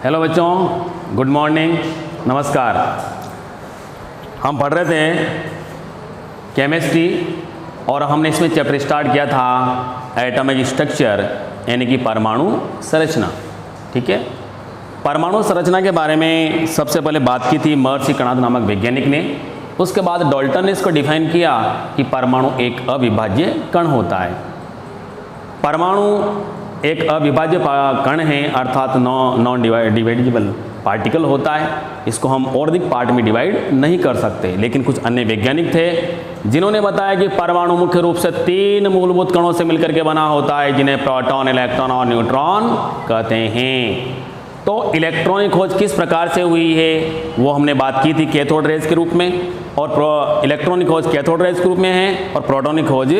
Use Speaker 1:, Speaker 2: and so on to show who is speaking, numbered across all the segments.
Speaker 1: Hello बच्चों, good morning, नमस्कार। हम पढ़ रहे थे केमिस्ट्री और हमने इसमें चैप्टर स्टार्ट किया था एटॉमिक स्ट्रक्चर, यानी कि परमाणु संरचना। ठीक है, परमाणु संरचना के बारे में सबसे पहले बात की थी महर्षि कणाद नामक वैज्ञानिक ने। उसके बाद डाल्टन ने इसको डिफाइन किया कि परमाणु एक अविभाज्य कण होता है। परमाणु एक अविभाज्य कण है, अर्थात नॉन डिवाइडेबल पार्टिकल होता है। इसको हम और अधिक पार्ट में डिवाइड नहीं कर सकते। लेकिन कुछ अन्य वैज्ञानिक थे जिन्होंने बताया कि परमाणु मुख्य रूप से 3 मूलभूत कणों से मिलकर के बना होता है, जिन्हें प्रोटॉन, इलेक्ट्रॉन और न्यूट्रॉन कहते हैं। तो इलेक्ट्रॉन की खोज किस प्रकार से हुई है वो हमने बात की थी कैथोड रेज के रूप में, और इलेक्ट्रॉन की खोज कैथोड रेज के रूप में है और प्रोटॉन की खोज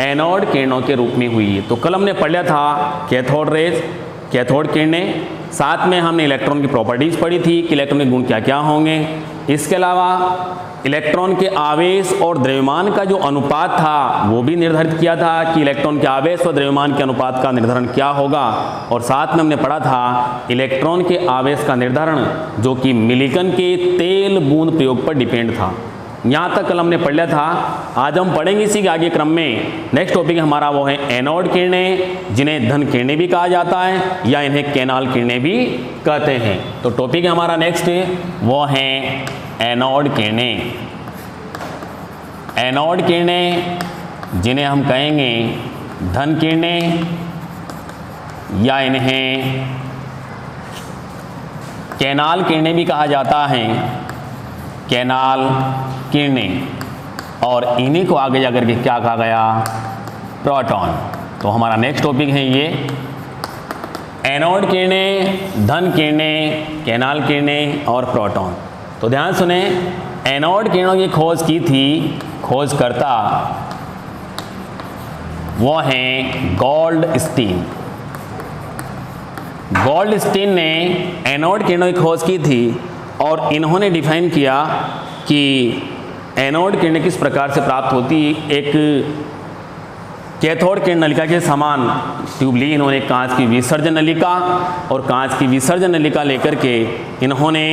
Speaker 1: एनोड किरणों के रूप में हुई है। तो कल हमने पढ़ लिया था कैथोड रेज, कैथोड किरणें, साथ में हमने इलेक्ट्रॉन की प्रॉपर्टीज़ पढ़ी थी कि इलेक्ट्रॉन के गुण क्या क्या होंगे। इसके अलावा इलेक्ट्रॉन के आवेश और द्रव्यमान का जो अनुपात था वो भी निर्धारित किया था कि इलेक्ट्रॉन के आवेश और द्रव्यमान के अनुपात का निर्धारण क्या होगा। और साथ में हमने पढ़ा था इलेक्ट्रॉन के आवेश का निर्धारण जो कि मिलिकन के तेल बूंद प्रयोग पर डिपेंड था। यहाँ तक कल हमने पढ़ लिया था। आज हम पढ़ेंगे इसी के आगे क्रम में। नेक्स्ट टॉपिक हमारा वो है एनोड किरणें, जिन्हें धन किरणें भी कहा जाता है या इन्हें कैनाल किरणें भी कहते हैं। तो टॉपिक हमारा नेक्स्ट वो है एनोड किरणें। एनोड किरणें जिन्हें हम कहेंगे धन किरणें या इन्हें कैनाल किरणें भी कहा जाता है, कैनाल किरणें। और इन्हीं को आगे जाकर के क्या कहा गया, प्रोटॉन। तो हमारा नेक्स्ट टॉपिक है ये एनोड किरणें, धन किरणें, कैनाल किरणें और प्रोटॉन। तो ध्यान सुने, एनोड किरणों की खोज की थी खोजकर्ता वो हैं गोल्डस्टीन। गोल्डस्टीन ने एनोड किरणों की खोज की थी और इन्होंने डिफाइन किया कि एनोड किरणें किस प्रकार से प्राप्त होती। एक कैथोड किरण नलिका के समान ट्यूब ली इन्होंने, कांच की विसर्जन नलिका, और कांच की विसर्जन नलिका लेकर के इन्होंने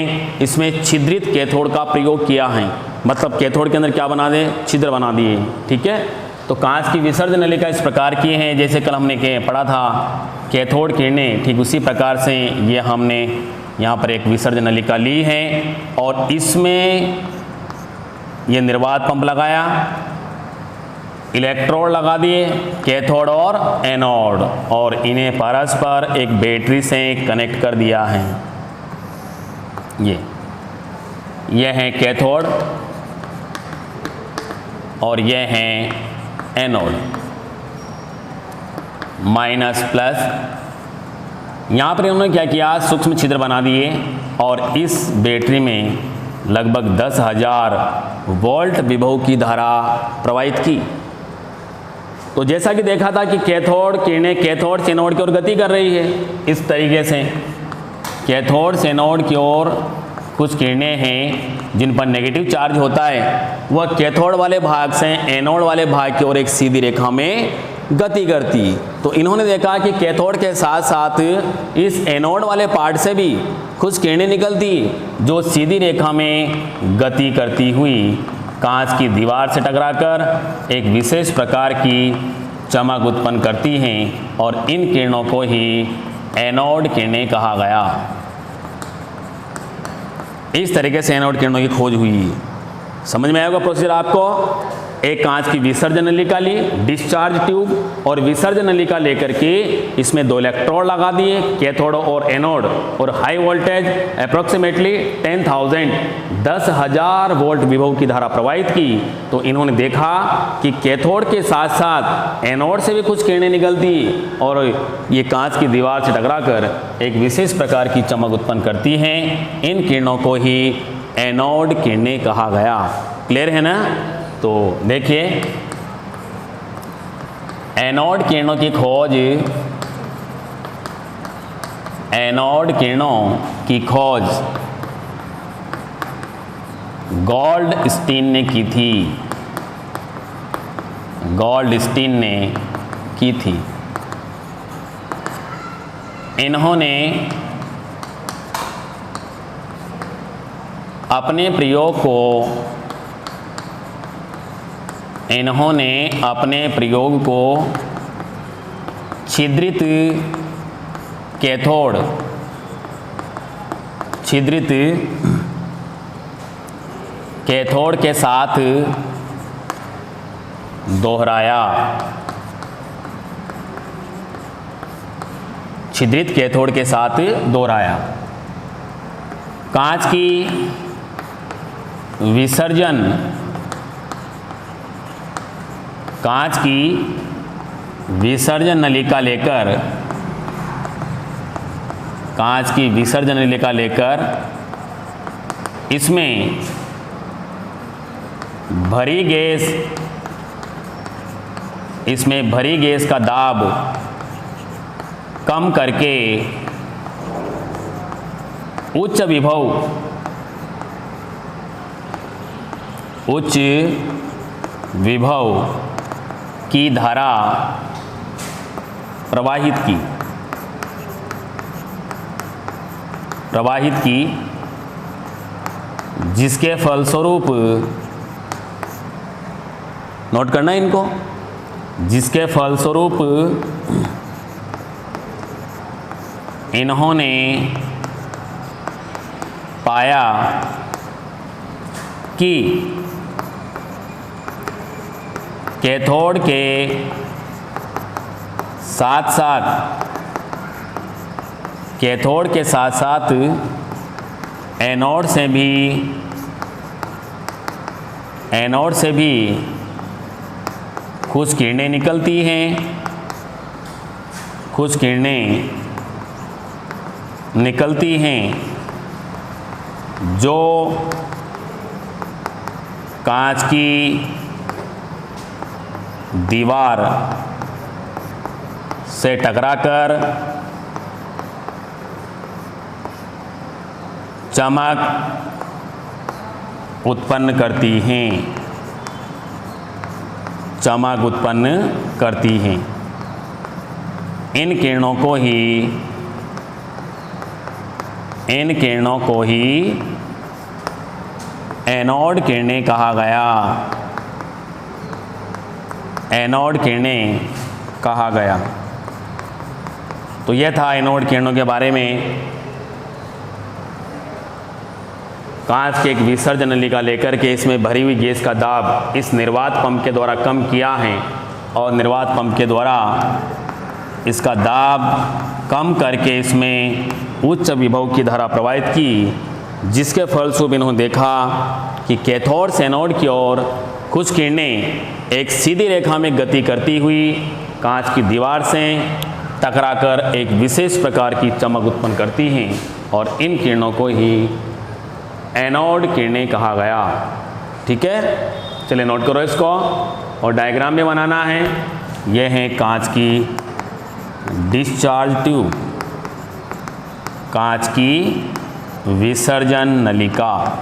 Speaker 1: इसमें छिद्रित कैथोड का प्रयोग किया है। मतलब कैथोड के अंदर क्या बना दे, छिद्र बना दिए। ठीक है, तो कांच की विसर्जन नलिका इस प्रकार की हैं जैसे कल हमने पढ़ा था कैथोड किरणें, ठीक उसी प्रकार से ये हमने यहाँ पर एक विसर्जन नलिका ली है और इसमें ये निर्वात पंप लगाया, इलेक्ट्रोड लगा दिए कैथोड और एनोड, और इन्हें परस्पर एक बैटरी से कनेक्ट कर दिया है। ये है कैथोड और ये है एनोड, माइनस प्लस। यहाँ पर इन्होंने क्या किया, सूक्ष्म छिद्र बना दिए और इस बैटरी में लगभग 10,000 वोल्ट विभव की धारा प्रवाहित की। तो जैसा कि देखा था कि कैथोड किरणें कैथोड से एनोड की ओर गति कर रही है। इस तरीके से कैथोड से एनोड की ओर कुछ किरणें हैं जिन पर नेगेटिव चार्ज होता है, वह कैथोड वाले भाग से एनोड वाले भाग की ओर एक सीधी रेखा में गति करती। तो इन्होंने देखा कि कैथोड के साथ साथ इस एनोड वाले पार्ट से भी कुछ किरणें निकलती जो सीधी रेखा में गति करती हुई कांच की दीवार से टकराकर एक विशेष प्रकार की चमक उत्पन्न करती हैं और इन किरणों को ही एनोड किरणें कहा गया। इस तरीके से एनोड किरणों की खोज हुई। समझ में आएगा प्रोसीजर आपको। एक कांच की विसर्जन नलिका ली, डिस्चार्ज ट्यूब, और विसर्जन नलिका लेकर के इसमें 2 इलेक्ट्रोड लगा दिए कैथोड और एनोड, और हाई वोल्टेज अप्रोक्सीमेटली 10,000 वोल्ट विभव की धारा प्रवाहित की। तो इन्होंने देखा कि कैथोड के साथ साथ एनोड से भी कुछ किरणें निकलती और ये कांच की दीवार से टकराकर एक विशेष प्रकार की चमक उत्पन्न करती हैं। इन किरणों को ही एनोड किरणें कहा गया। क्लियर है ना। तो देखिए, एनोड किरणों की खोज, एनोड किरणों की खोज गोल्डस्टीन ने की थी। गोल्डस्टीन ने की थी। इन्होंने अपने प्रयोग को छिद्रित कैथोड के साथ दोहराया। छिद्रित कैथोड के साथ दोहराया। कांच की विसर्जन नलिका लेकर इसमें भरी गैस का दाब कम करके उच्च विभव की धारा प्रवाहित की, जिसके फलस्वरूप, नोट करना इनको, जिसके फलस्वरूप इन्होंने पाया कि कैथोड के साथ साथ एनोड से भी कुछ किरणें निकलती हैं, जो कांच की दीवार से टकराकर चमक उत्पन्न करती हैं। इन किरणों को ही एनोड किरणें कहा गया। तो यह था एनोड किरणों के बारे में। कांच के एक विसर्जन नलिका लेकर के इसमें भरी हुई गैस का दाब इस निर्वात पंप के द्वारा कम किया है और निर्वात पंप के द्वारा इसका दाब कम करके इसमें उच्च विभव की धारा प्रवाहित की, जिसके फलस्वरूप इन्होंने देखा कि कैथोड से एनोड की ओर कुछ किरणें एक सीधी रेखा में गति करती हुई कांच की दीवार से टकराकर एक विशेष प्रकार की चमक उत्पन्न करती हैं और इन किरणों को ही एनोड किरणें कहा गया। ठीक है, चलिए नोट करो इसको और डायग्राम भी बनाना है। यह है कांच की डिस्चार्ज ट्यूब, कांच की विसर्जन नलिका।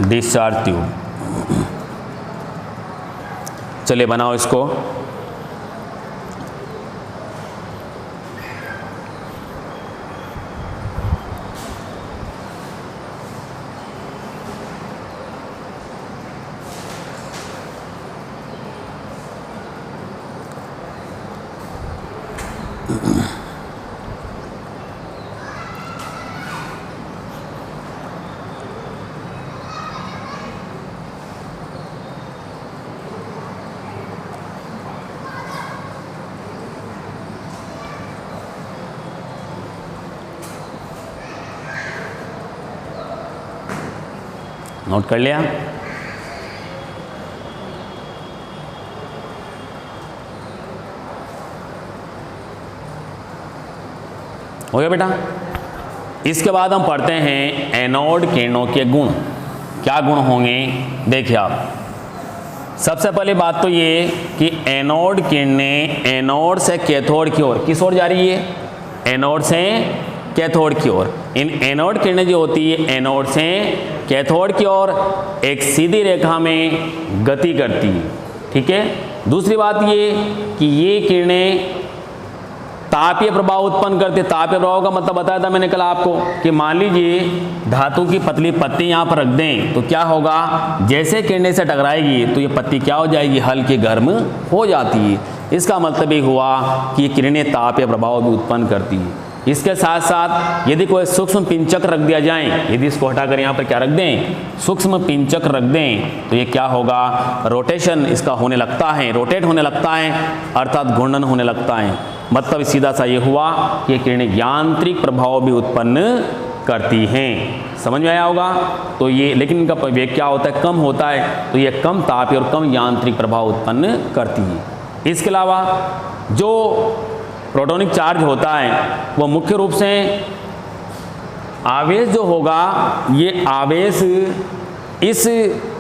Speaker 1: डिस्चार्ज ट्यूब, चलिए बनाओ इसको। नोट कर लिया? हो गया बेटा। इसके बाद हम पढ़ते हैं एनोड किरणों के गुण। क्या गुण होंगे देखिए आप। सबसे पहले बात तो ये कि एनोड किरणें एनोड से कैथोड की ओर किस ओर जा रही है? एनोड से कैथोड की ओर। इन एनोड किरणें जो होती है एनोड से कैथोड की ओर एक सीधी रेखा में गति करती है। ठीक है। दूसरी बात ये कि ये किरणें तापीय प्रभाव उत्पन्न करते। तापीय प्रभाव का मतलब बताया था मैंने कल आपको कि मान लीजिए धातु की पतली पत्ती यहाँ पर रख दें तो क्या होगा, जैसे किरणें से टकराएगी तो ये पत्ती क्या हो जाएगी, हल्की गर्म हो जाती है। इसका मतलब ये हुआ कि ये किरणें तापीय प्रभाव भी उत्पन्न करती है। इसके साथ साथ यदि कोई सूक्ष्म पिंचक रख दिया जाए, यदि इसको हटाकर यहाँ पर क्या रख दें, सूक्ष्म पिंचक रख दें, तो ये क्या होगा, रोटेशन इसका होने लगता है, रोटेट होने लगता है, अर्थात घूर्णन होने लगता है। मतलब सीधा सा ये हुआ कि ये किरणें यांत्रिक प्रभाव भी उत्पन्न करती हैं। समझ में आया होगा। तो ये लेकिन इनका वेग क्या होता है, कम होता है, तो ये कम तापीय और कम यांत्रिक प्रभाव उत्पन्न करती है। इसके अलावा जो प्रोटॉनिक चार्ज होता है वो मुख्य रूप से आवेश जो होगा, ये आवेश इस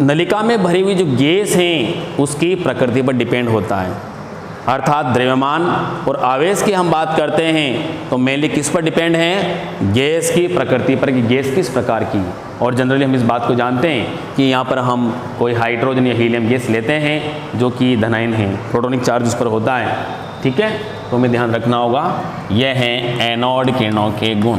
Speaker 1: नलिका में भरी हुई जो गैस है उसकी प्रकृति पर डिपेंड होता है। अर्थात द्रव्यमान और आवेश की हम बात करते हैं तो मेनली किस पर डिपेंड है, गैस की प्रकृति पर, कि गैस किस प्रकार की। और जनरली हम इस बात को जानते हैं कि यहाँ पर हम कोई हाइड्रोजन या हीलियम गैस लेते हैं जो कि धनायन है, प्रोटॉनिक चार्ज उस पर होता है। ठीक है, तो हमें ध्यान रखना होगा। यह है एनोड किरणों के गुण,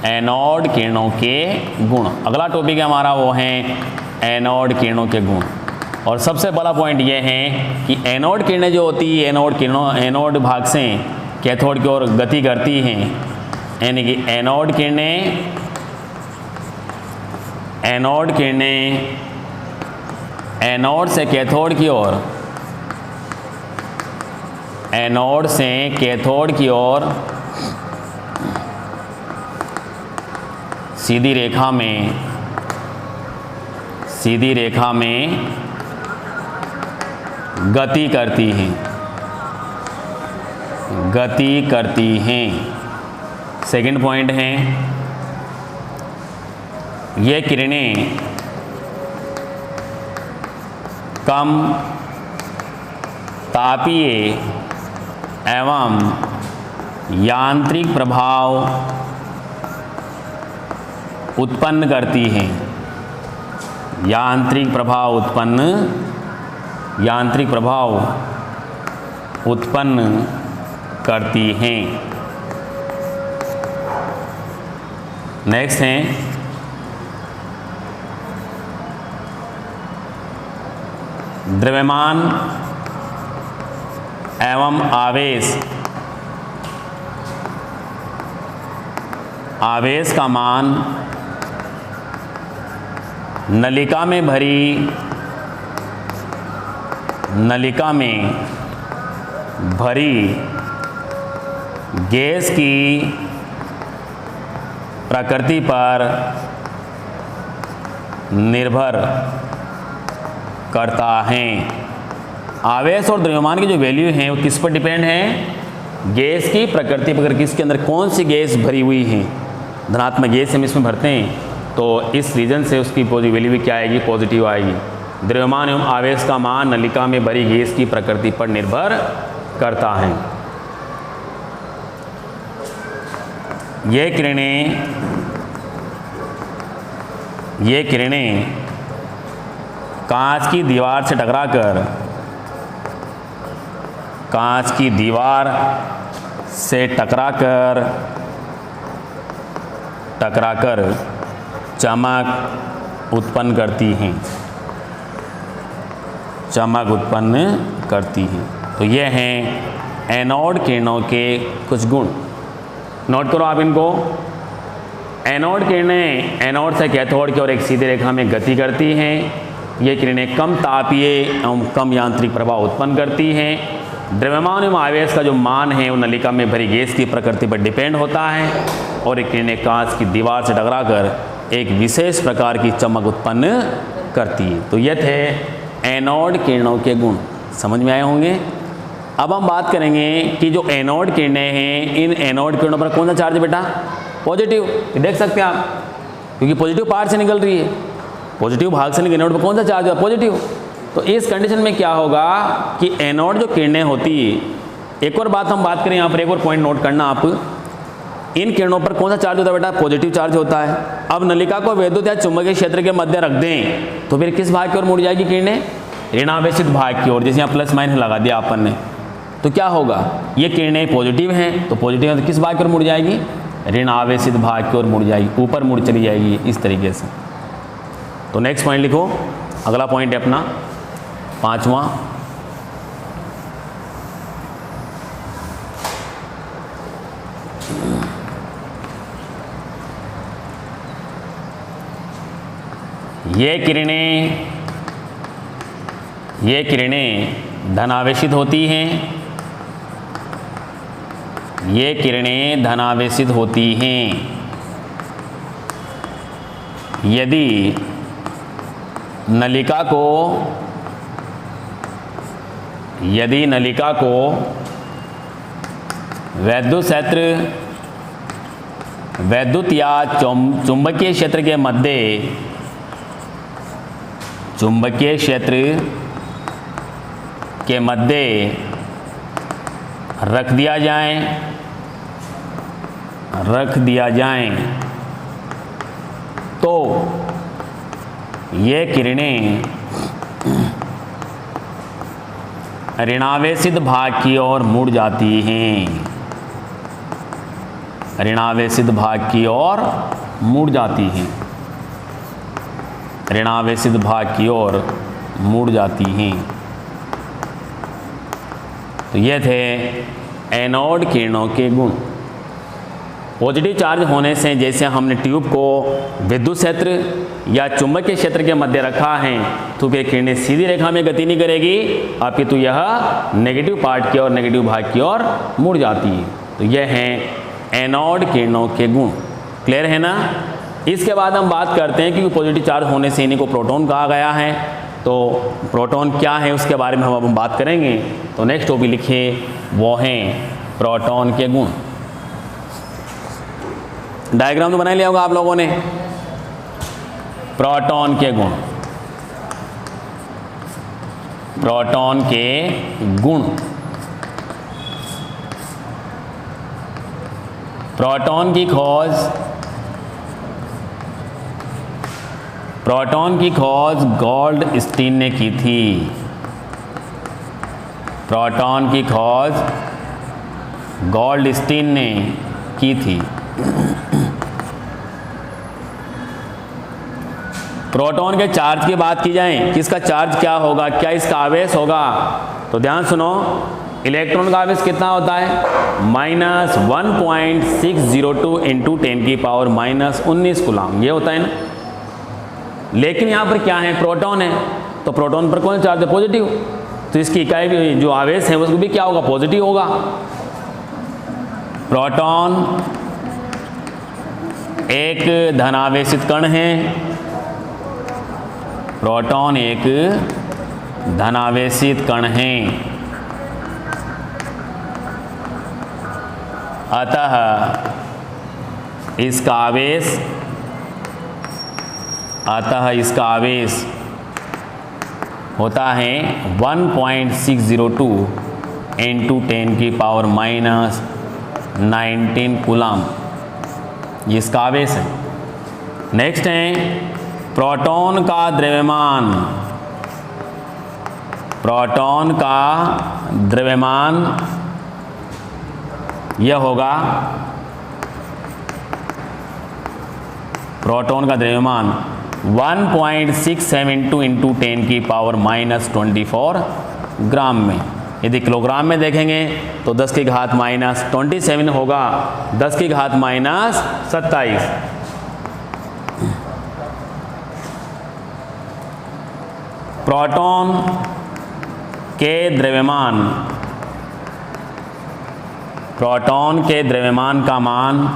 Speaker 1: एनोड किरणों के गुण। अगला टॉपिक है हमारा वो है एनोड किरणों के गुण। और सबसे बड़ा पॉइंट ये है कि एनोड किरणें जो होती है, एनोड किरणों, एनोड भाग से कैथोड की ओर गति करती हैं, यानी कि एनोड किरणें, एनोड किरणें एनोड से कैथोड की ओर, एनोड से कैथोड की ओर सीधी रेखा में, सीधी रेखा में गति करती हैं, गति करती हैं। सेकंड पॉइंट है, ये किरणें कम तापीय एवं यांत्रिक प्रभाव उत्पन्न करती हैं, यांत्रिक प्रभाव उत्पन्न, यांत्रिक प्रभाव उत्पन्न करती हैं। नेक्स्ट है द्रव्यमान एवं आवेश, आवेश का मान नलिका में भरी, नलिका में भरी गैस की प्रकृति पर निर्भर करता है। आवेश और द्रव्यमान की जो वैल्यू है वो किस पर डिपेंड है, गैस की प्रकृति पर, किसके अंदर कौन सी गैस भरी हुई है। धनात्मक गैस हम इसमें भरते हैं तो इस रीजन से उसकी वैल्यू भी क्या आएगी, पॉजिटिव आएगी। द्रव्यमान एवं आवेश का मान नलिका में भरी गैस की प्रकृति पर निर्भर करता है। ये किरणें कांच की दीवार से टकराकर, कांच की दीवार से टकराकर चमक उत्पन्न करती हैं, चमक उत्पन्न करती हैं। तो ये हैं एनोड किरणों के कुछ गुण। नोट करो आप इनको। एनोड किरणें एनोड से कैथोड की ओर एक सीधी रेखा में गति करती हैं। ये किरणें कम तापीय एवं कम यांत्रिक प्रभाव उत्पन्न करती हैं। द्रव्यमान एवं आवेश का जो मान है वो नलिका में भरी गैस की प्रकृति पर डिपेंड होता है और ये किरणें कांच की दीवार से टकराकर एक विशेष प्रकार की चमक उत्पन्न करती है। तो ये थे एनोड किरणों के गुण, समझ में आए होंगे। अब हम बात करेंगे कि जो एनोड किरणें हैं, इन एनोड किरणों पर कौन सा चार्ज है बेटा, पॉजिटिव। देख सकते हैं आप, क्योंकि पॉजिटिव पार्ट से निकल रही है, पॉजिटिव भाग से निकल, एनोड पर कौन सा चार्ज है, पॉजिटिव। तो इस कंडीशन में क्या होगा कि एनोड जो किरणें होती है, एक और बात हम बात करें यहाँ पर, एक और पॉइंट नोट करना आप, इन किरणों पर कौन सा चार्ज होता है बेटा, पॉजिटिव चार्ज होता है। अब नलिका को विद्युत या चुंबकीय क्षेत्र के मध्य रख दें तो फिर किस भाग की ओर मुड़ जाएगी किरणें, ऋणावेशित भाग की ओर। जैसे यहाँ प्लस माइनस लगा दिया अपन ने, तो क्या होगा, ये किरणें पॉजिटिव हैं तो पॉजिटिव है तो किस भाग की ओर मुड़ जाएगी, ऋण आवेशित भाग की ओर मुड़ जाएगी, ऊपर मुड़ चली जाएगी इस तरीके से। तो नेक्स्ट पॉइंट लिखो, अगला पॉइंट है अपना 5वां, ये किरणें धनावेशित होती हैं, ये किरणें धनावेशित होती हैं यदि नलिका को वैद्युत या चुंबकीय क्षेत्र के मध्य रख दिया जाए तो ये किरणें ऋणावेशित भाग की ओर मुड़ जाती हैं, ऋणावेशित भाग की ओर मुड़ जाती हैं, ऋणावेशित भाग की ओर मुड़ जाती हैं। तो ये थे एनोड किरणों के गुण। पॉजिटिव चार्ज होने से, जैसे हमने ट्यूब को विद्युत क्षेत्र या चुंबकीय क्षेत्र के मध्य रखा है तो वे किरणें सीधी रेखा में गति नहीं करेगी, अपितु यह नेगेटिव पार्ट की और नेगेटिव भाग की ओर मुड़ जाती है। तो यह हैं एनोड किरणों के गुण। क्लियर है ना। इसके बाद हम बात करते हैं कि पॉजिटिव चार्ज होने से इन्हीं को प्रोटॉन कहा गया है। तो प्रोटॉन क्या है उसके बारे में हम बात करेंगे। तो नेक्स्ट टॉपिक लिखिए, वो हैं प्रोटॉन के गुण। डायग्राम तो बना लिया होगा आप लोगों ने। प्रोटॉन के गुण, प्रोटॉन के गुण। प्रोटॉन की खोज गोल्डस्टीन ने की थी। प्रोटॉन की खोज गोल्डस्टीन ने की थी। प्रोटॉन के चार्ज की बात की जाए कि इसका चार्ज क्या होगा, क्या इसका आवेश होगा, तो ध्यान सुनो। इलेक्ट्रॉन का आवेश कितना होता है, -1.602 इंटू 10⁻⁻19 कूलम, ये होता है ना। लेकिन यहाँ पर क्या है, प्रोटॉन है, तो प्रोटॉन पर कौन चार्ज है, पॉजिटिव। तो इसकी इकाई जो आवेश है उसको भी क्या होगा, पॉजिटिव होगा। प्रोटॉन एक धनावेशित कण है। प्रोटॉन एक धनावेशित कण है, अतः इसका आवेश होता है 1.602 इंटू 10⁻⁻19 कूलम, ये इसका आवेश है। नेक्स्ट है प्रोटॉन का द्रव्यमान। प्रोटॉन का द्रव्यमान यह होगा, प्रोटॉन का द्रव्यमान 1.672 इंटू 10⁻⁻24 ग्राम में। यदि किलोग्राम में देखेंगे तो 10⁻⁻27 होगा, 10⁻⁻27। प्रोटॉन के द्रव्यमान का मान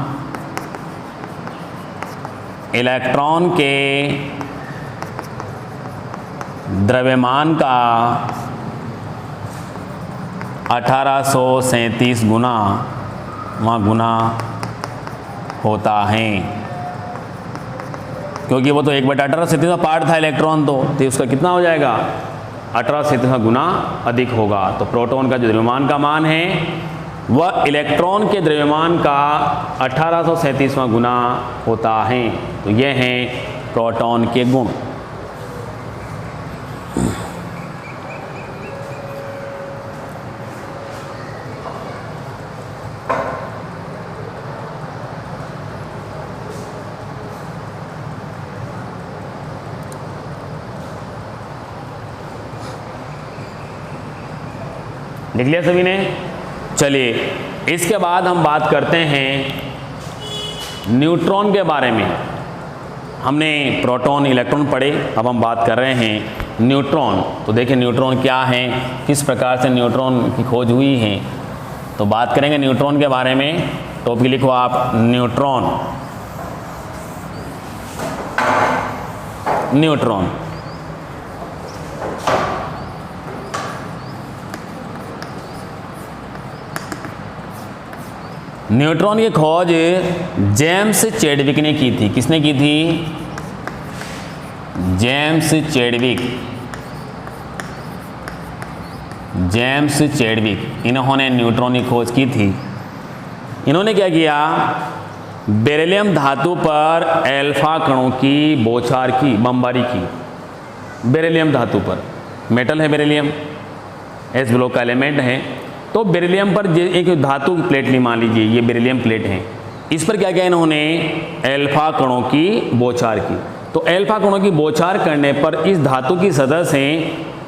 Speaker 1: इलेक्ट्रॉन के द्रव्यमान का 1837 गुना होता है, क्योंकि वो तो 1/18 पार्ट था इलेक्ट्रॉन, तो उसका कितना हो जाएगा, 18 गुना अधिक होगा। तो प्रोटॉन का जो द्रव्यमान का मान है वह इलेक्ट्रॉन के द्रव्यमान का 1837वां गुना होता है। तो यह हैं प्रोटॉन के गुण। लिख लिया सभी ने? चलिए इसके बाद हम बात करते हैं न्यूट्रॉन के बारे में। हमने प्रोटॉन इलेक्ट्रॉन पढ़े, अब हम बात कर रहे हैं न्यूट्रॉन। तो देखिए न्यूट्रॉन क्या है, किस प्रकार से न्यूट्रॉन की खोज हुई है, तो बात करेंगे न्यूट्रॉन के बारे में। टॉपिक लिखो आप न्यूट्रॉन। न्यूट्रॉन न्यूट्रॉन की खोज जेम्स चैडविक ने की थी। किसने की थी? James Chadwick. जेम्स चैडविक, इन्होंने न्यूट्रॉन की खोज की थी। इन्होंने क्या किया, बेरिलियम धातु पर अल्फा कणों की बौछार की, बमबारी की। बेरिलियम धातु पर, मेटल है बेरिलियम, एस ब्लॉक का एलिमेंट है। तो बेरिलियम पर एक धातु की प्लेट ली, मान लीजिए ये बेरिलियम प्लेट है, इस पर क्या किया इन्होंने, अल्फा कणों की बौछार की। तो अल्फा कणों की बौछार करने पर इस धातु की सतह से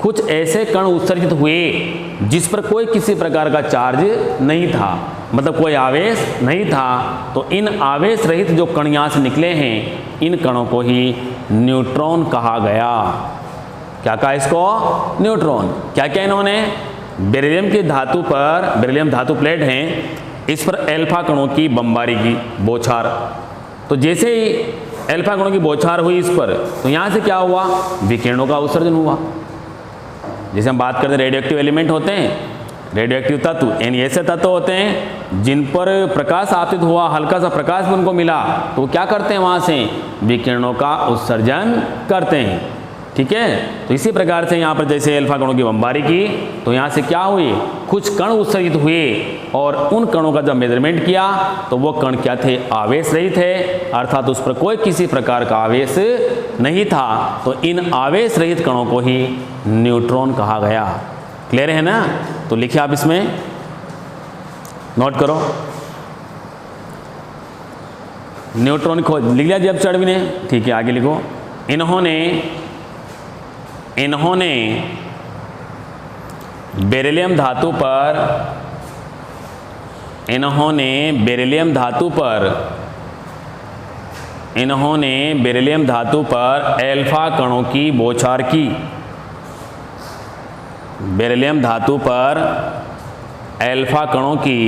Speaker 1: कुछ ऐसे कण उत्सर्जित हुए जिस पर कोई किसी प्रकार का चार्ज नहीं था, मतलब कोई आवेश नहीं था। तो इन आवेश रहित जो कण यहाँ से निकले हैं, इन कणों को ही न्यूट्रॉन कहा गया। क्या कहा इसको? न्यूट्रॉन। क्या क्या इन्होंने, बेरिलियम की धातु पर, बेरिलियम धातु प्लेट हैं, इस पर अल्फा कणों की बमबारी की, बौछार। तो जैसे ही अल्फा कणों की बौछार हुई इस पर, तो यहाँ से क्या हुआ, विकिरणों का उत्सर्जन हुआ। जैसे हम बात करते हैं रेडियोएक्टिव एलिमेंट होते हैं, रेडियोएक्टिव तत्व, यानी ऐसे तत्व होते हैं जिन पर प्रकाश आपतित हुआ, हल्का सा प्रकाश भी उनको मिला, तो वो क्या करते हैं, वहाँ से विकिरणों का उत्सर्जन करते हैं। ठीक है, तो इसी प्रकार से यहाँ पर जैसे अल्फा कणों की बमबारी की, तो यहाँ से क्या हुई, कुछ कण उत्सर्जित हुए और उन कणों का जब मेजरमेंट किया तो वो कण क्या थे, आवेश रहित थे, अर्थात उस पर कोई किसी प्रकार का आवेश नहीं था। तो इन आवेश रहित कणों को ही न्यूट्रॉन कहा गया। क्लियर है ना? तो लिखिए आप इसमें, नोट करो, न्यूट्रॉन खोज लिख लिया जेम्स चैडविक ने। ठीक है, आगे लिखो, इन्होंने बेरिलियम धातु पर, इन्होंने बेरिलियम धातु पर अल्फा कणों की बौछार की। बेरिलियम धातु पर अल्फा कणों की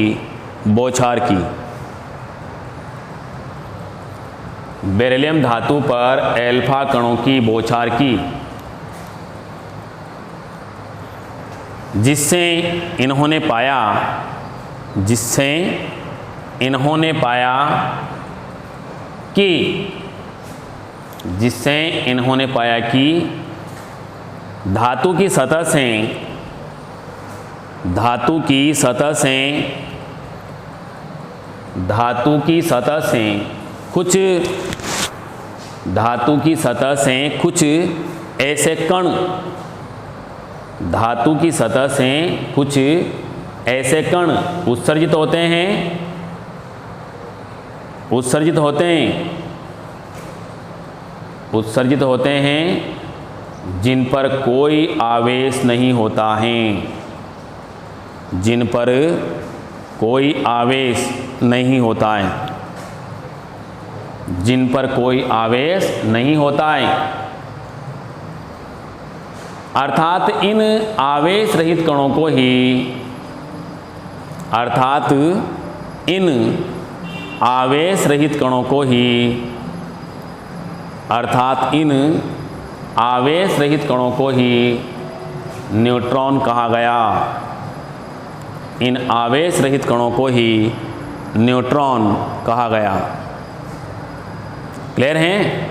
Speaker 1: बौछार की। बेरिलियम धातु पर अल्फा कणों की बौछार की, जिससे इन्होंने पाया कि धातु की सतह से कुछ ऐसे कण, धातु की सतह से कुछ ऐसे कण उत्सर्जित होते हैं जिन पर कोई आवेश नहीं होता है, जिन पर कोई आवेश नहीं होता है, जिन पर कोई आवेश नहीं होता है। अर्थात इन आवेश रहित कणों को ही, अर्थात इन आवेश रहित कणों को ही, अर्थात इन आवेश रहित कणों को ही न्यूट्रॉन कहा गया। इन आवेश रहित कणों को ही न्यूट्रॉन कहा गया। क्लियर हैं?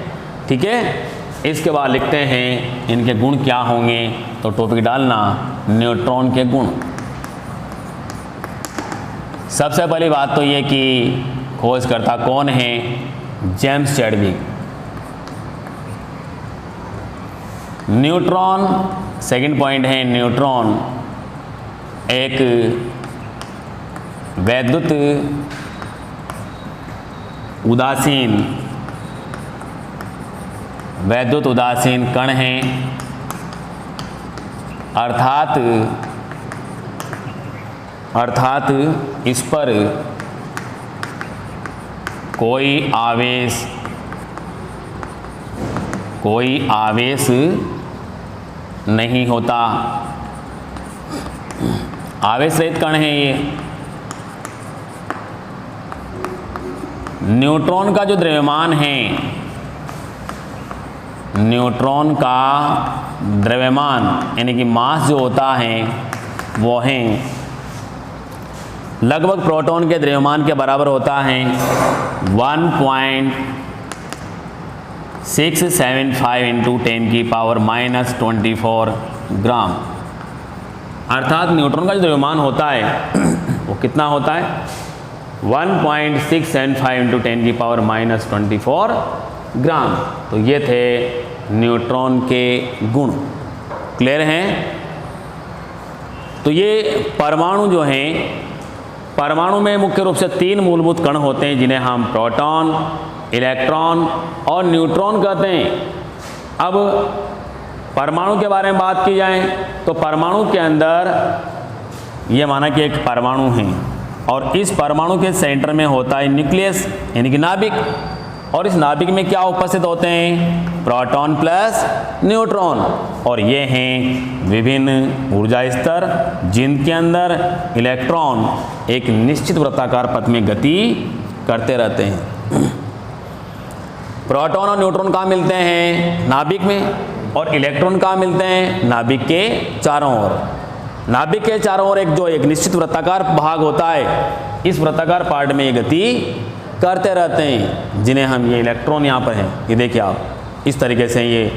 Speaker 1: ठीक है, इसके बाद लिखते हैं इनके गुण क्या होंगे। तो टॉपिक डालना न्यूट्रॉन के गुण। सबसे पहली बात तो ये कि खोजकर्ता कौन है, James Chadwick. Neutron, second point है, न्यूट्रॉन एक वैद्युत उदासीन कण हैं, अर्थात अर्थात इस पर कोई आवेश नहीं होता। आवेश रहित कण है ये। न्यूट्रॉन का जो द्रव्यमान है, न्यूट्रॉन का द्रव्यमान यानी कि मास जो होता है वो है लगभग प्रोटॉन के द्रव्यमान के बराबर होता है 1.675 इंटू 10⁻⁻⁴ ग्राम। अर्थात न्यूट्रॉन का जो द्रव्यमान होता है वो कितना होता है 1.675 इंटू 10⁻⁻⁴ ग्राम। तो ये थे न्यूट्रॉन के गुण। क्लियर हैं? तो ये परमाणु जो हैं, परमाणु में मुख्य रूप से 3 मूलभूत कण होते हैं जिन्हें हम प्रोटॉन, इलेक्ट्रॉन और न्यूट्रॉन कहते हैं। अब परमाणु के बारे में बात की जाए तो परमाणु के अंदर ये माना कि एक परमाणु है और इस परमाणु के सेंटर में होता है न्यूक्लियस यानी कि नाभिक। और इस नाभिक में क्या उपस्थित होते हैं? Proton plus neutron. और ये हैं विभिन्न ऊर्जा स्तर जिनके अंदर इलेक्ट्रॉन एक निश्चित वृत्ताकार पथ में गति करते रहते हैं। प्रोटॉन और न्यूट्रॉन कहाँ मिलते हैं? नाभिक में। और इलेक्ट्रॉन कहाँ मिलते हैं? नाभिक के चारों ओर। नाभिक के चारों ओर एक निश्चित वृत्ताकार भाग होता है, इस वृत्ताकार पार्ट में ये गति करते रहते हैं जिन्हें हम ये इलेक्ट्रॉन यहाँ पर हैं, ये देखिए आप इस तरीके से ये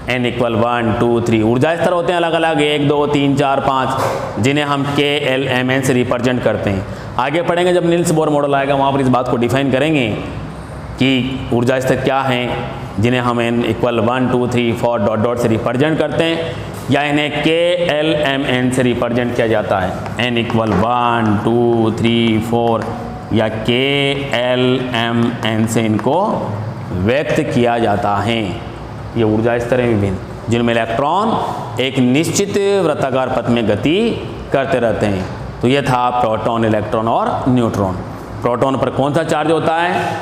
Speaker 1: n = 1 2 3 ऊर्जा स्तर होते हैं अलग अलग 1 2 3 4 5 जिन्हें हम K L M N से रिप्रेजेंट करते हैं। आगे पढ़ेंगे जब नील्स बोर मॉडल आएगा वहाँ पर इस बात को डिफाइन करेंगे कि ऊर्जा स्तर क्या हैं जिन्हें हम n = 1 2 3 4 ... से रिप्रेजेंट करते हैं या इन्हें K L M N से रिप्रेजेंट किया जाता है। n = 1 2 3 4 या K L M N से इनको व्यक्त किया जाता है। ये ऊर्जा स्तर हैं विभिन्न जिनमें इलेक्ट्रॉन एक निश्चित वृत्ताकार पथ में गति करते रहते हैं। तो ये था प्रोटॉन, इलेक्ट्रॉन और न्यूट्रॉन। प्रोटॉन पर कौन सा चार्ज होता है?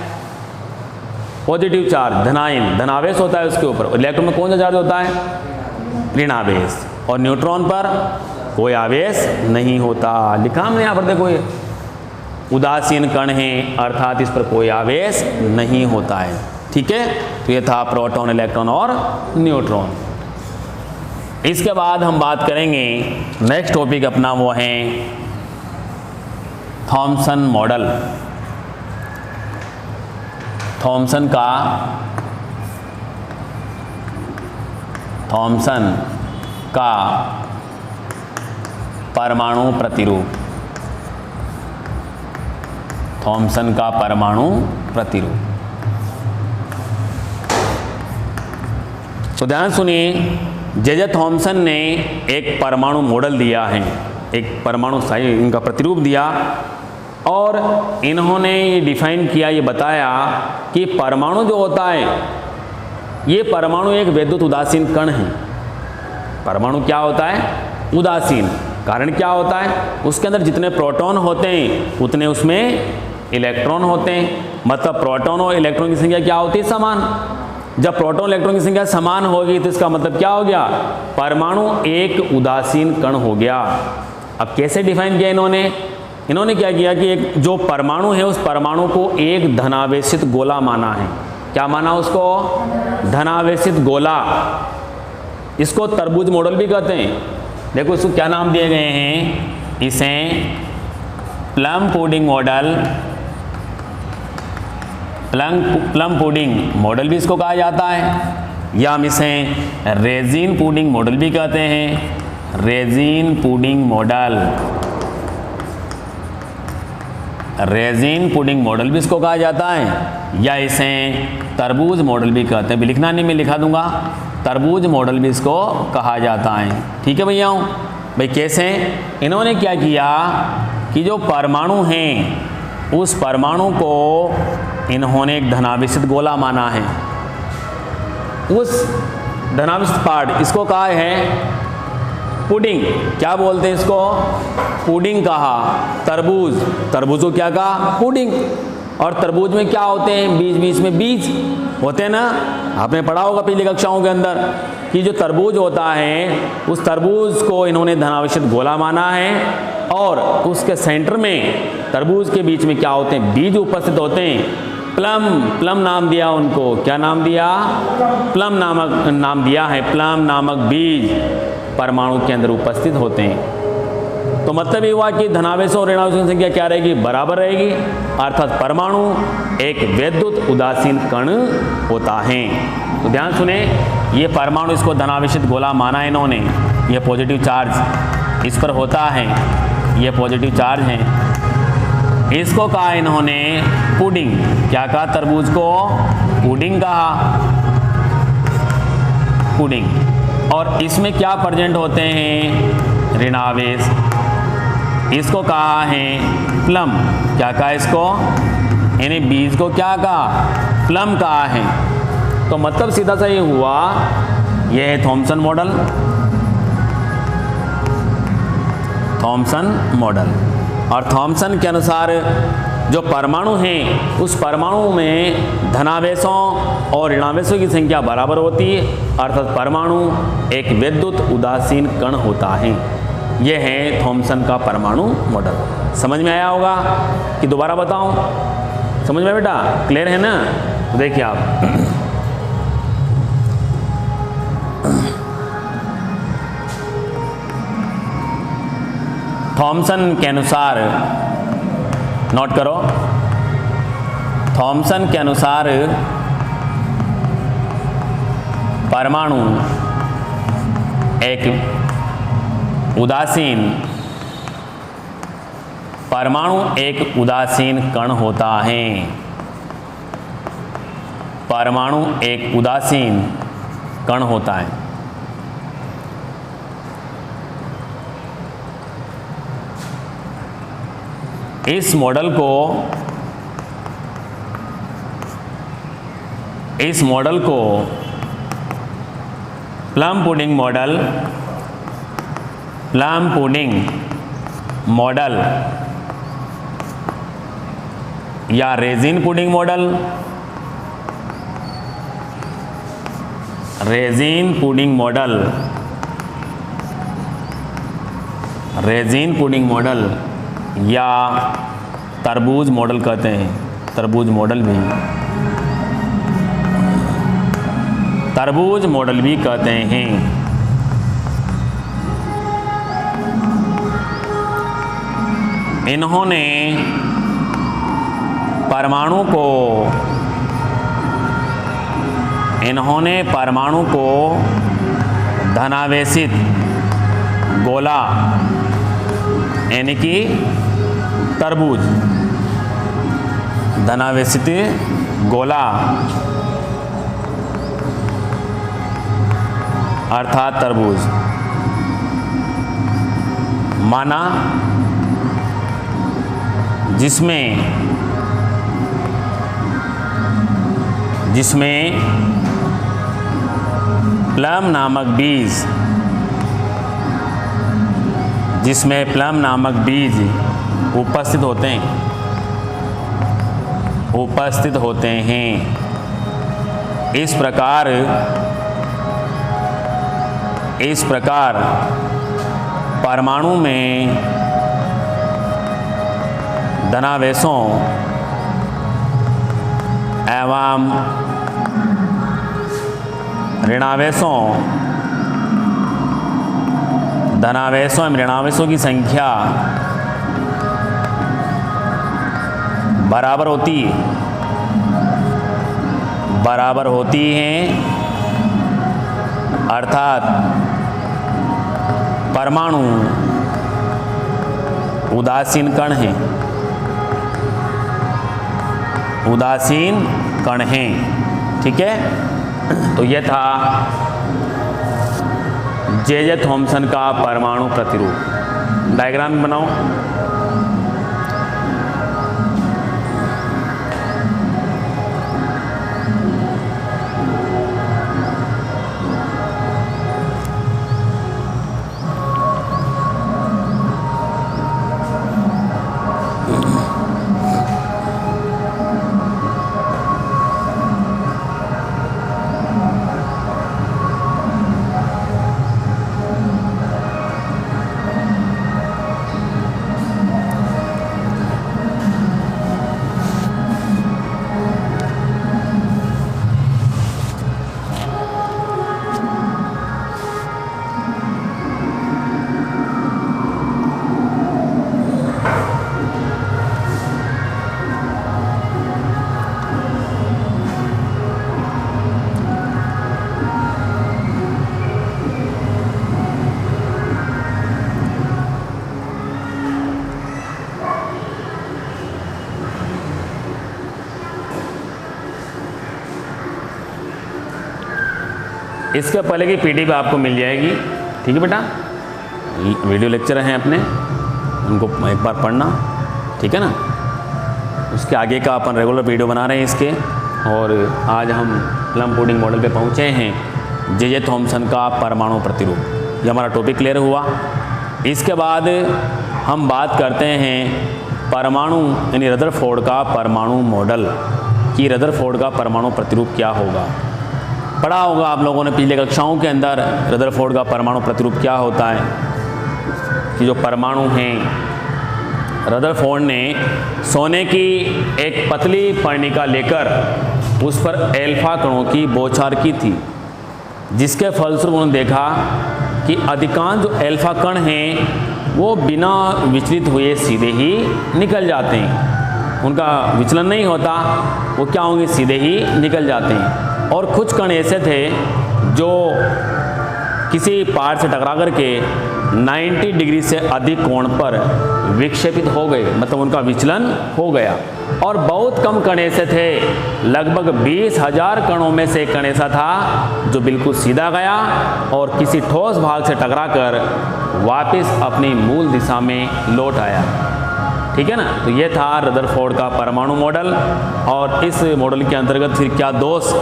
Speaker 1: पॉजिटिव चार्ज, धनायन, धनावेश होता है उसके ऊपर। इलेक्ट्रॉन में कौन सा चार्ज होता है? ऋणावेश। और न्यूट्रॉन पर कोई आवेश नहीं होता। लिखा हमने यहाँ पर देखो ये उदासीन कण है अर्थात इस पर कोई आवेश नहीं होता है। ठीक है, तो ये था प्रोटॉन, इलेक्ट्रॉन और न्यूट्रॉन। इसके बाद हम बात करेंगे नेक्स्ट टॉपिक अपना वो है थॉमसन मॉडल। थॉमसन का परमाणु प्रतिरूप। थॉमसन का परमाणु प्रतिरूप। तो ध्यान सुनिए, जे थॉमसन ने एक परमाणु मॉडल दिया है, एक परमाणु इनका प्रतिरूप दिया और इन्होंने ये डिफाइन किया, ये बताया कि परमाणु जो होता है ये परमाणु एक वैद्युत उदासीन कण है। परमाणु क्या होता है? उदासीन। कारण क्या होता है? उसके अंदर जितने प्रोटॉन होते हैं उतने उसमें इलेक्ट्रॉन होते हैं। मतलब प्रोटॉन और इलेक्ट्रॉन की संख्या क्या होती है? समान। जब प्रोटॉन इलेक्ट्रॉन की संख्या समान होगी तो इसका मतलब क्या हो गया? परमाणु एक उदासीन कण हो गया। अब कैसे डिफाइन किया इन्होंने क्या किया कि एक जो परमाणु है उस परमाणु को एक धनावेशित गोला माना है। क्या माना उसको? धनावेशित गोला। इसको तरबूज मॉडल भी कहते हैं। देखो इसको क्या नाम दिए गए हैं? इसे plum pudding model, plum pudding model भी इसको कहा जाता है या हम इसे रेजिन पुडिंग मॉडल भी कहते हैं। Resin pudding model, raisin pudding model भी इसको कहा जाता है या इसे तरबूज मॉडल भी कहते हैं। भी लिखना नहीं, मैं लिखा दूंगा। तरबूज मॉडल भी इसको कहा जाता है। ठीक है भैया भाई, कैसे? इन्होंने क्या किया कि जो परमाणु हैं उस परमाणु को इन्होंने एक धनावेशित गोला माना है। उस धनावेशित पार्ट इसको कहा है पुडिंग, क्या बोलते हैं इसको? पुडिंग कहा। तरबूज, तरबूज को क्या कहा? पुडिंग। और तरबूज में क्या होते हैं? बीज, बीज में बीज होते हैं ना, आपने पढ़ा होगा पिछली कक्षाओं के अंदर कि जो तरबूज होता है उस तरबूज को इन्होंने धनावेशित गोला माना है और उसके सेंटर में तरबूज के बीच में क्या होते हैं? बीज उपस्थित होते हैं। प्लम, प्लम नाम दिया उनको, क्या नाम दिया? प्लम नामक नाम दिया है। प्लम नामक बीज परमाणु के अंदर उपस्थित होते हैं। तो मतलब ये हुआ कि धनावेशों और ऋणावेशों की संख्या क्या रहेगी? बराबर रहेगी, अर्थात परमाणु एक विद्युत उदासीन कण होता है। तो ध्यान सुने, ये परमाणु, इसको धनावेशित गोला माना है इन्होंने, ये पॉजिटिव चार्ज इस पर होता है, ये पॉजिटिव चार्ज है। इसको कहा इन्होंने पुडिंग, क्या कहा? तरबूज को पुडिंग कहा, पुडिंग। और इसमें क्या प्रेजेंट होते हैं? ऋणावेश। इसको कहा है प्लम, क्या कहा इसको? यानी बीज को क्या कहा? प्लम कहा है। तो मतलब सीधा सा ये हुआ, यह है थॉमसन मॉडल, थॉमसन मॉडल। और थॉमसन के अनुसार जो परमाणु हैं उस परमाणु में धनावेशों और ऋणावेशों की संख्या बराबर होती है, अर्थात परमाणु एक विद्युत उदासीन कण होता है। यह है थॉमसन का परमाणु मॉडल। समझ में आया होगा कि दोबारा बताऊं? समझ में बेटा? क्लियर है ना? तो देखिए आप, थॉमसन के अनुसार, नोट करो, थॉमसन के अनुसार परमाणु एक उदासीन, परमाणु एक उदासीन कण होता है। परमाणु एक उदासीन कण होता है। इस मॉडल को, इस मॉडल को plum pudding model, plum pudding model या raisin pudding model, raisin pudding model, raisin pudding model या तरबूज मॉडल कहते हैं। तरबूज मॉडल भी, तरबूज मॉडल भी कहते हैं। इन्होंने परमाणु को, इन्होंने परमाणु को धनावेशित गोला यानी कि तरबूज, धनावेशित गोला अर्थात तरबूज माना, जिसमें प्लम नामक बीज, जिसमें प्लम नामक बीज उपस्थित होते हैं, उपस्थित होते हैं। इस प्रकार परमाणु में धनावेशों एवं ऋणावेशों, धनावेशों एवं ऋणावेशों की संख्या बराबर होती है, अर्थात परमाणु उदासीन कण हैं, उदासीन कण हैं। ठीक है, तो यह था जे थॉमसन का परमाणु प्रतिरूप। डायग्राम बनाओ। इसके पहले की PDF आपको मिल जाएगी, ठीक है बेटा। वीडियो लेक्चर हैं अपने, उनको एक बार पढ़ना, ठीक है ना। उसके आगे का अपन रेगुलर वीडियो बना रहे हैं इसके। और आज हम प्लम पुडिंग मॉडल पे पहुँचे हैं, जे थॉमसन का परमाणु प्रतिरूप। ये हमारा टॉपिक क्लियर हुआ। इसके बाद हम बात करते हैं परमाणु यानी रदरफोर्ड का परमाणु मॉडल, कि रदरफोर्ड का परमाणु प्रतिरूप क्या होगा। पढ़ा होगा आप लोगों ने पिछले कक्षाओं के अंदर रदरफोर्ड का परमाणु प्रतिरूप क्या होता है, कि जो परमाणु हैं, रदरफोर्ड ने सोने की एक पतली पर्णिका लेकर उस पर एल्फा कणों की बौछार की थी, जिसके फलस्वरूप उन्होंने देखा कि अधिकांश जो एल्फा कण हैं वो बिना विचलित हुए सीधे ही निकल जाते हैं, उनका विचलन नहीं होता, वो क्या होंगे, सीधे ही निकल जाते हैं। और कुछ कण ऐसे थे जो किसी पहाड़ से टकरा करके 90 डिग्री से अधिक कोण पर विक्षेपित हो गए, मतलब उनका विचलन हो गया। और बहुत कम कण ऐसे थे, लगभग 20,000 कणों में से एक कण ऐसा था जो बिल्कुल सीधा गया और किसी ठोस भाग से टकराकर वापस अपनी मूल दिशा में लौट आया, ठीक है ना। तो ये था रदरफोर्ड का परमाणु मॉडल। और इस मॉडल के अंतर्गत फिर क्या दोष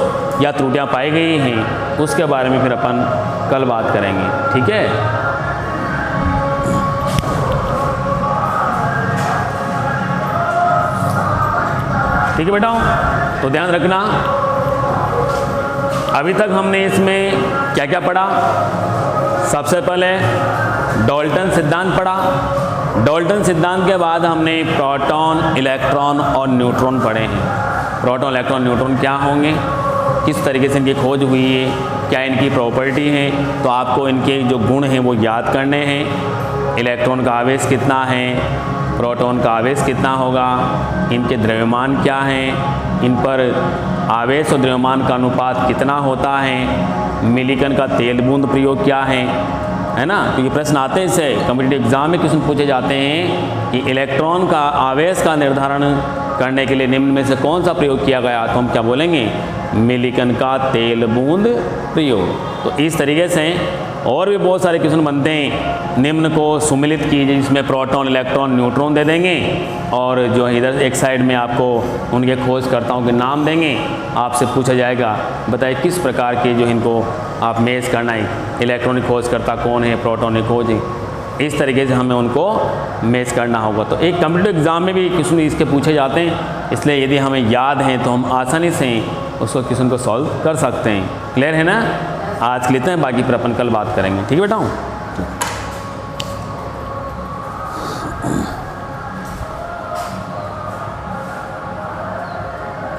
Speaker 1: या त्रुटियां पाई गई हैं उसके बारे में फिर अपन कल बात करेंगे, ठीक है। ठीक है बेटा, तो ध्यान रखना। अभी तक हमने इसमें क्या क्या पढ़ा। सबसे पहले डाल्टन सिद्धांत पढ़ा। डाल्टन सिद्धांत के बाद हमने प्रोटॉन, इलेक्ट्रॉन और न्यूट्रॉन पढ़े हैं। प्रोटॉन, इलेक्ट्रॉन, न्यूट्रॉन क्या होंगे, किस तरीके से इनकी खोज हुई है, क्या इनकी प्रॉपर्टी है, तो आपको इनके जो गुण हैं वो याद करने हैं। इलेक्ट्रॉन का आवेश कितना है, प्रोटॉन का आवेश कितना होगा, इनके द्रव्यमान क्या हैं, इन पर आवेश और द्रव्यमान का अनुपात कितना होता है, मिलिकन का तेल बूंद प्रयोग क्या है ना। तो ये प्रश्न आते हैं, इससे कॉम्पिटिटिव एग्जाम में क्वेश्चन पूछे जाते हैं कि इलेक्ट्रॉन का आवेश का निर्धारण करने के लिए निम्न में से कौन सा प्रयोग किया गया, तो हम क्या बोलेंगे, मिलिकन का तेल बूंद प्रयोग। तो इस तरीके से और भी बहुत सारे क्वेश्चन बनते हैं। निम्न को सुमिलित कीजिए, जिसमें प्रोटॉन, इलेक्ट्रॉन, न्यूट्रॉन दे देंगे और जो है इधर एक साइड में आपको उनके खोजकर्ताओं के नाम देंगे। आपसे पूछा जाएगा बताइए किस प्रकार के जो इनको आप मैच करना है, इलेक्ट्रॉनिक खोजकर्ता कौन है, प्रोटॉनिक खोज है, इस तरीके से हमें उनको मैच करना होगा। तो एक कॉम्पिटिटिव एग्जाम में भी क्वेश्चन इसके पूछे जाते हैं, इसलिए यदि हमें याद हैं तो हम आसानी से उसको क्वेश्चन को सॉल्व कर सकते हैं। क्लियर है ना। आज के लिए इतना है, बाकी फिर अपन कल बात करेंगे, ठीक है बेटा।